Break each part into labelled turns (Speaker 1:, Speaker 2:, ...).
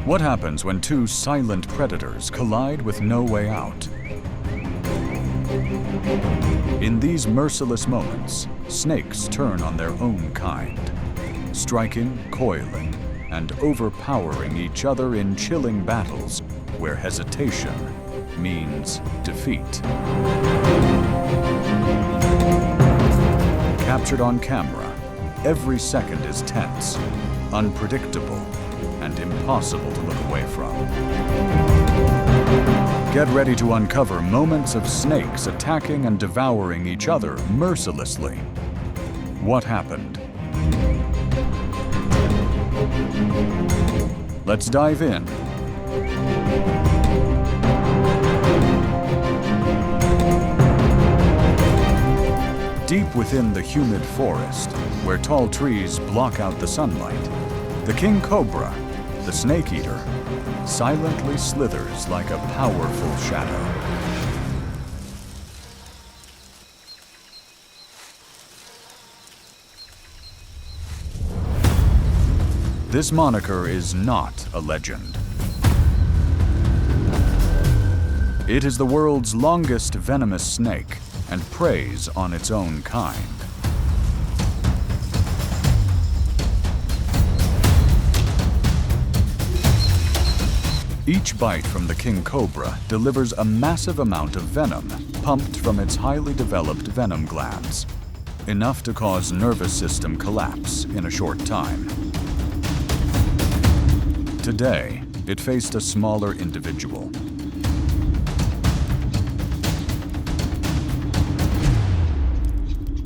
Speaker 1: What happens when two silent predators collide with no way out? In these merciless moments, snakes turn on their own kind, striking, coiling, and overpowering each other in chilling battles where hesitation means defeat. Captured on camera, every second is tense, unpredictable, and impossible to look away from. Get ready to uncover moments of snakes attacking and devouring each other mercilessly. What happened? Let's dive in. Deep within the humid forest, where tall trees block out the sunlight, the king cobra, the snake eater, silently slithers like a powerful shadow. This moniker is not a legend. It is the world's longest venomous snake and preys on its own kind. Each bite from the king cobra delivers a massive amount of venom pumped from its highly developed venom glands, enough to cause nervous system collapse in a short time. Today, it faced a smaller individual.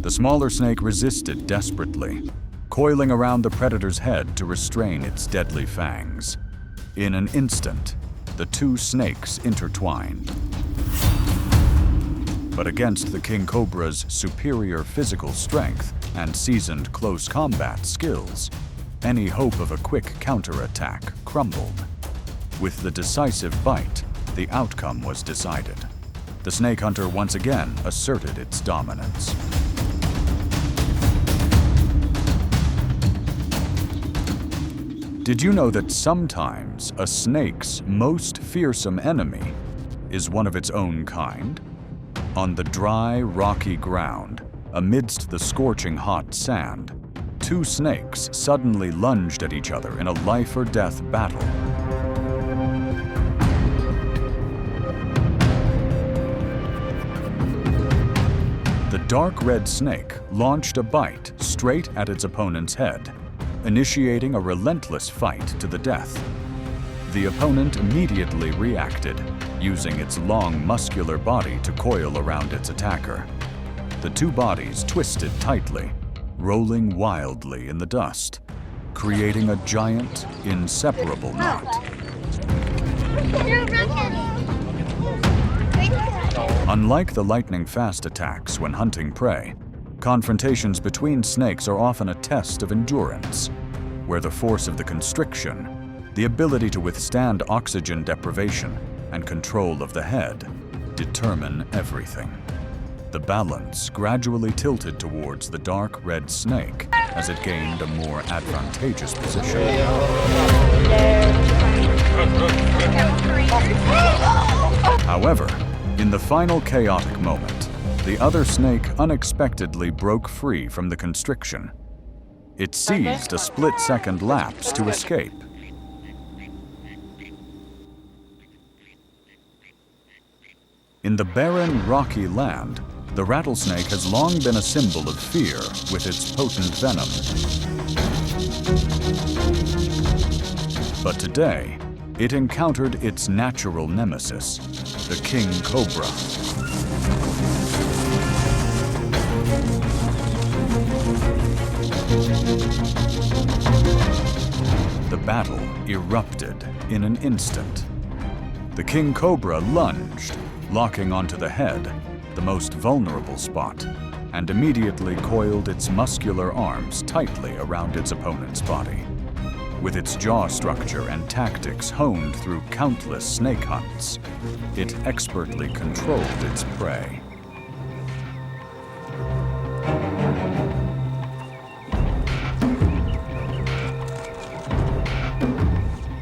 Speaker 1: The smaller snake resisted desperately, coiling around the predator's head to restrain its deadly fangs. In an instant, the two snakes intertwined. But against the king cobra's superior physical strength and seasoned close combat skills, any hope of a quick counterattack crumbled. With the decisive bite, the outcome was decided. The snake hunter once again asserted its dominance. Did you know that sometimes a snake's most fearsome enemy is one of its own kind? On the dry, rocky ground, amidst the scorching hot sand, two snakes suddenly lunged at each other in a life-or-death battle. The dark red snake launched a bite straight at its opponent's head, initiating a relentless fight to the death. The opponent immediately reacted, using its long, muscular body to coil around its attacker. The two bodies twisted tightly, rolling wildly in the dust, creating a giant, inseparable knot. Unlike the lightning-fast attacks when hunting prey, confrontations between snakes are often a test of endurance, where the force of the constriction, the ability to withstand oxygen deprivation, and control of the head determine everything. The balance gradually tilted towards the dark red snake as it gained a more advantageous position. However, in the final chaotic moment, the other snake unexpectedly broke free from the constriction. It seized a split-second lapse to escape. In the barren, rocky land, the rattlesnake has long been a symbol of fear with its potent venom. But today, it encountered its natural nemesis, the king cobra. The battle erupted in an instant. The king cobra lunged, locking onto the head, the most vulnerable spot, and immediately coiled its muscular arms tightly around its opponent's body. With its jaw structure and tactics honed through countless snake hunts, it expertly controlled its prey.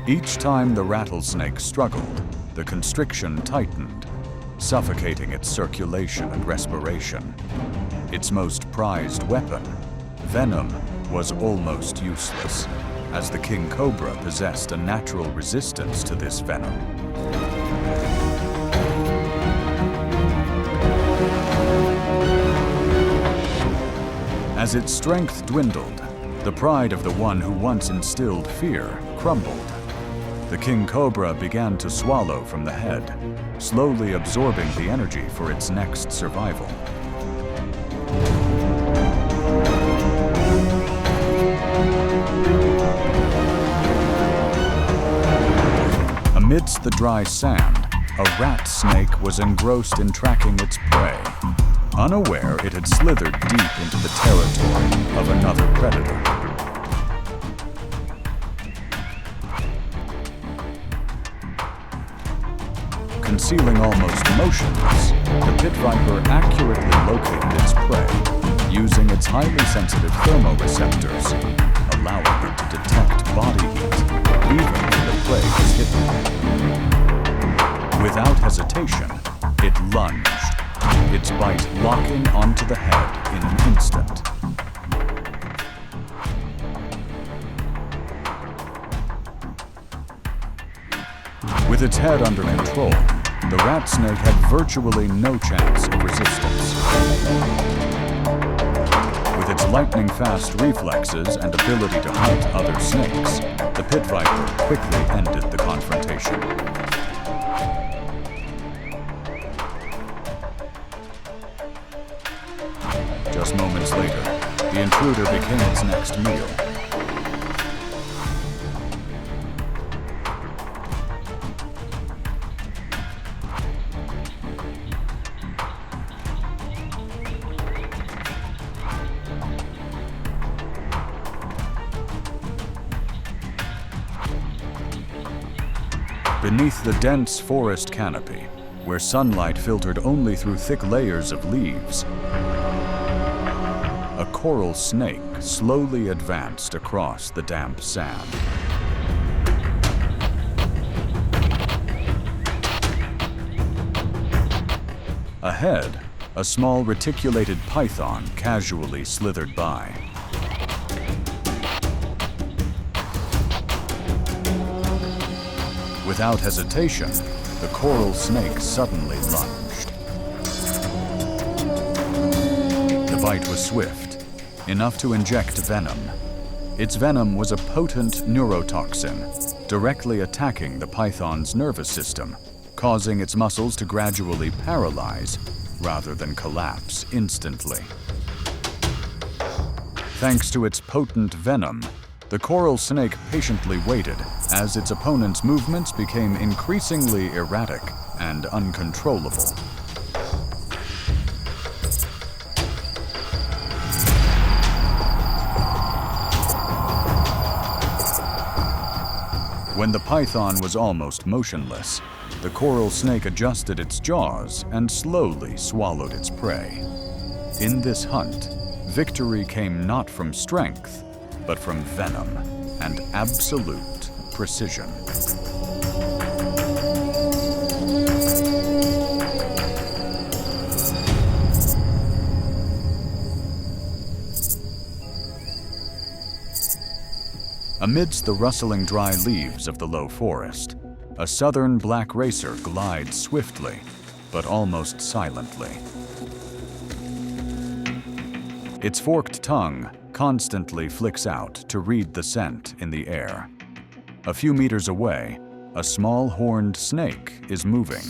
Speaker 1: Each time the rattlesnake struggled, the constriction tightened, suffocating its circulation and respiration. Its most prized weapon, venom, was almost useless, as the king cobra possessed a natural resistance to this venom. As its strength dwindled, the pride of the one who once instilled fear crumbled. The king cobra began to swallow from the head, slowly absorbing the energy for its next survival. Amidst the dry sand, a rat snake was engrossed in tracking its prey, unaware it had slithered deep into the territory of another predator. Concealing almost motionless, the pit viper accurately located its prey, using its highly sensitive thermoreceptors, allowing it to detect body heat, even when the prey was hidden. Without hesitation, it lunged, its bite locking onto the head in an instant. With its head under control, the rat snake had virtually no chance of resistance. With its lightning-fast reflexes and ability to hunt other snakes, the pit viper quickly ended the confrontation. Just moments later, the intruder became its next meal. Beneath the dense forest canopy, where sunlight filtered only through thick layers of leaves, a coral snake slowly advanced across the damp sand. Ahead, a small reticulated python casually slithered by. Without hesitation, the coral snake suddenly lunged. The bite was swift, enough to inject venom. Its venom was a potent neurotoxin, directly attacking the python's nervous system, causing its muscles to gradually paralyze rather than collapse instantly. Thanks to its potent venom, the coral snake patiently waited as its opponent's movements became increasingly erratic and uncontrollable. When the python was almost motionless, the coral snake adjusted its jaws and slowly swallowed its prey. In this hunt, victory came not from strength, but from venom and absolute precision. Amidst the rustling dry leaves of the low forest, a southern black racer glides swiftly, but almost silently. Its forked tongue constantly flicks out to read the scent in the air. A few meters away, a small horned snake is moving.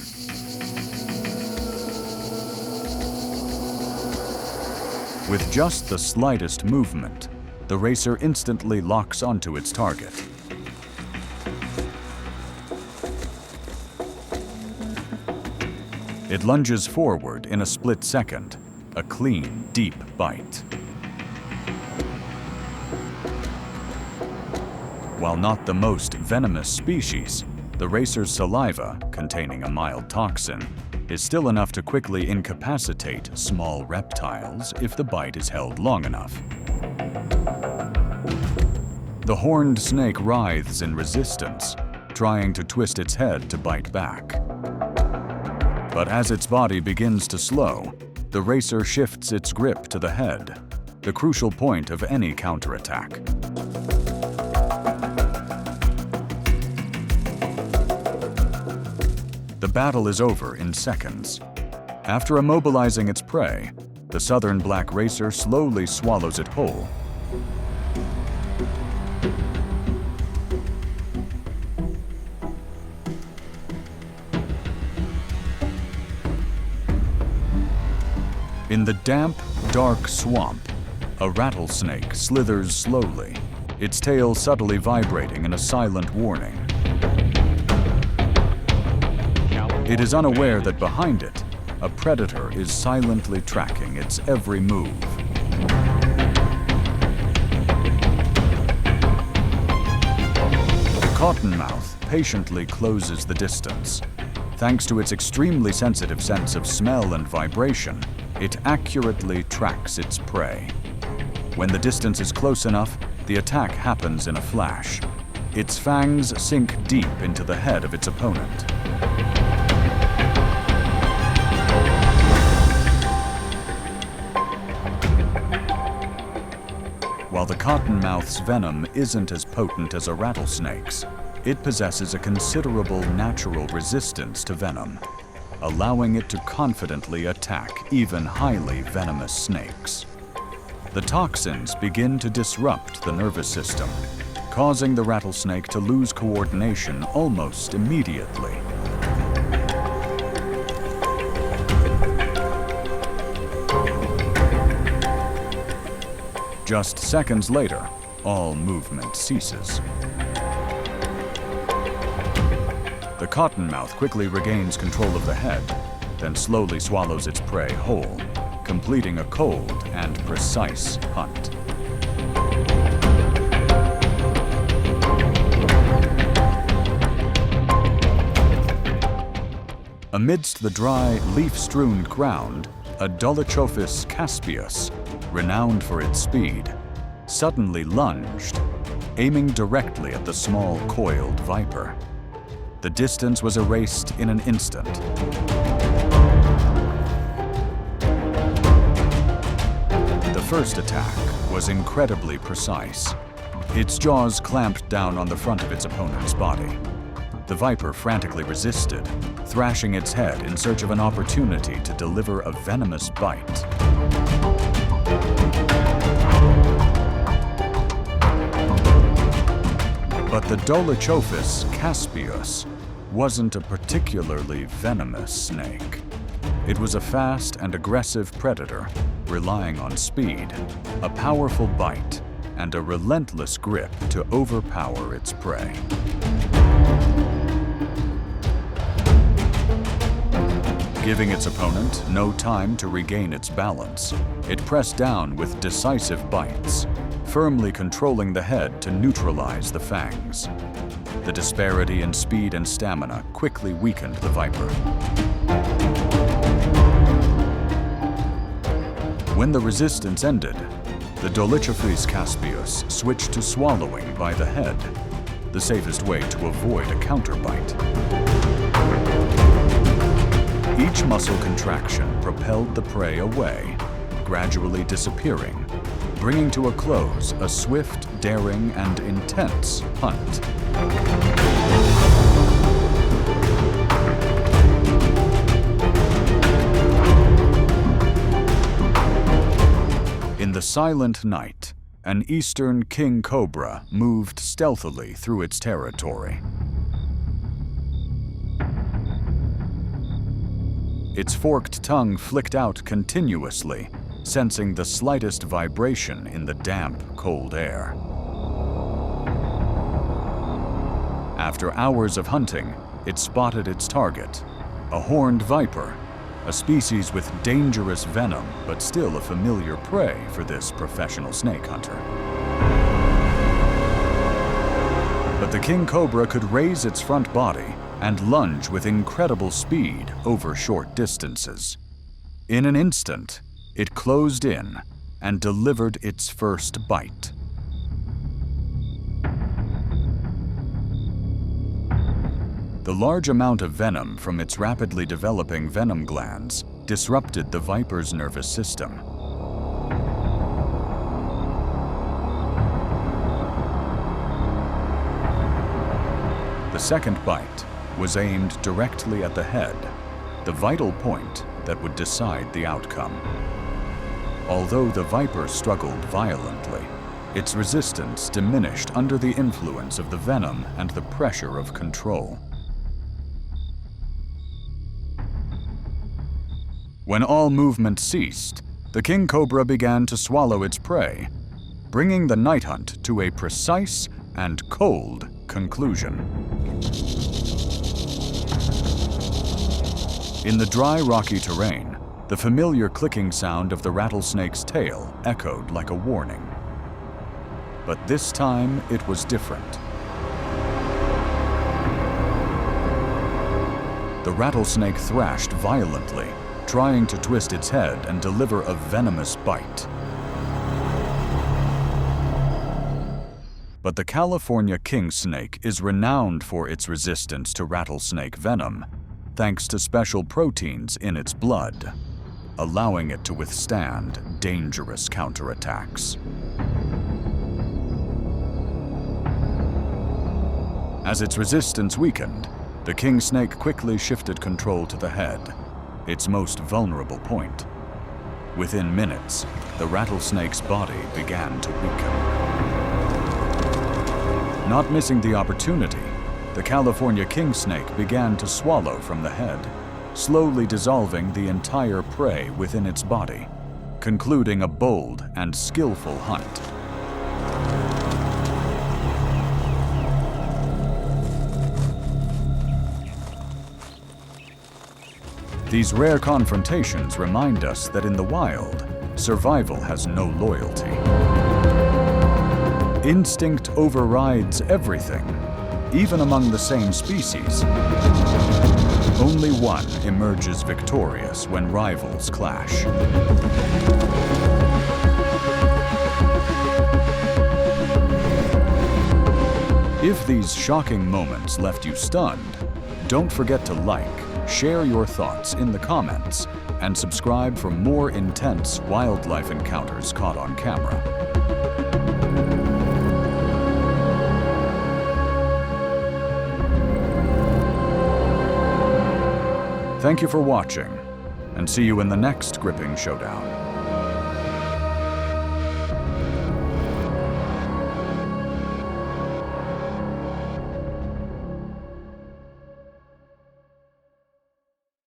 Speaker 1: With just the slightest movement, the racer instantly locks onto its target. It lunges forward in a split second, a clean, deep bite. While not the most venomous species, the racer's saliva, containing a mild toxin, is still enough to quickly incapacitate small reptiles if the bite is held long enough. The horned snake writhes in resistance, trying to twist its head to bite back. But as its body begins to slow, the racer shifts its grip to the head, the crucial point of any counterattack. The battle is over in seconds. After immobilizing its prey, the southern black racer slowly swallows it whole. In the damp, dark swamp, a rattlesnake slithers slowly, its tail subtly vibrating in a silent warning. It is unaware that behind it, a predator is silently tracking its every move. The cottonmouth patiently closes the distance. Thanks to its extremely sensitive sense of smell and vibration, it accurately tracks its prey. When the distance is close enough, the attack happens in a flash. Its fangs sink deep into the head of its opponent. While the cottonmouth's venom isn't as potent as a rattlesnake's, it possesses a considerable natural resistance to venom, allowing it to confidently attack even highly venomous snakes. The toxins begin to disrupt the nervous system, causing the rattlesnake to lose coordination almost immediately. Just seconds later, all movement ceases. The cottonmouth quickly regains control of the head, then slowly swallows its prey whole, completing a cold and precise hunt. Amidst the dry, leaf-strewn ground, a Dolichophis caspius, renowned for its speed, suddenly lunged, aiming directly at the small, coiled viper. The distance was erased in an instant. The first attack was incredibly precise. Its jaws clamped down on the front of its opponent's body. The viper frantically resisted, thrashing its head in search of an opportunity to deliver a venomous bite. But the Dolichophis caspius wasn't a particularly venomous snake. It was a fast and aggressive predator, relying on speed, a powerful bite, and a relentless grip to overpower its prey. Giving its opponent no time to regain its balance, it pressed down with decisive bites, firmly controlling the head to neutralize the fangs. The disparity in speed and stamina quickly weakened the viper. When the resistance ended, the Dolichophis caspius switched to swallowing by the head, the safest way to avoid a counterbite. Each muscle contraction propelled the prey away, gradually disappearing, bringing to a close a swift, daring, and intense hunt. In the silent night, an eastern king cobra moved stealthily through its territory. Its forked tongue flicked out continuously, sensing the slightest vibration in the damp, cold air. After hours of hunting, it spotted its target, a horned viper, a species with dangerous venom, but still a familiar prey for this professional snake hunter. But the king cobra could raise its front body and lunge with incredible speed over short distances. In an instant, it closed in and delivered its first bite. The large amount of venom from its rapidly developing venom glands disrupted the viper's nervous system. The second bite was aimed directly at the head, the vital point that would decide the outcome. Although the viper struggled violently, its resistance diminished under the influence of the venom and the pressure of control. When all movement ceased, the king cobra began to swallow its prey, bringing the night hunt to a precise and cold conclusion. In the dry, rocky terrain, the familiar clicking sound of the rattlesnake's tail echoed like a warning. But this time, it was different. The rattlesnake thrashed violently, trying to twist its head and deliver a venomous bite. But the California king snake is renowned for its resistance to rattlesnake venom, thanks to special proteins in its blood, allowing it to withstand dangerous counterattacks. As its resistance weakened, the king snake quickly shifted control to the head, its most vulnerable point. Within minutes, the rattlesnake's body began to weaken. Not missing the opportunity, the California king snake began to swallow from the head, slowly dissolving the entire prey within its body, concluding a bold and skillful hunt. These rare confrontations remind us that in the wild, survival has no loyalty. Instinct overrides everything, even among the same species. Only one emerges victorious when rivals clash. If these shocking moments left you stunned, don't forget to like, share your thoughts in the comments, and subscribe for more intense wildlife encounters caught on camera. Thank you for watching, and see you in the next gripping showdown.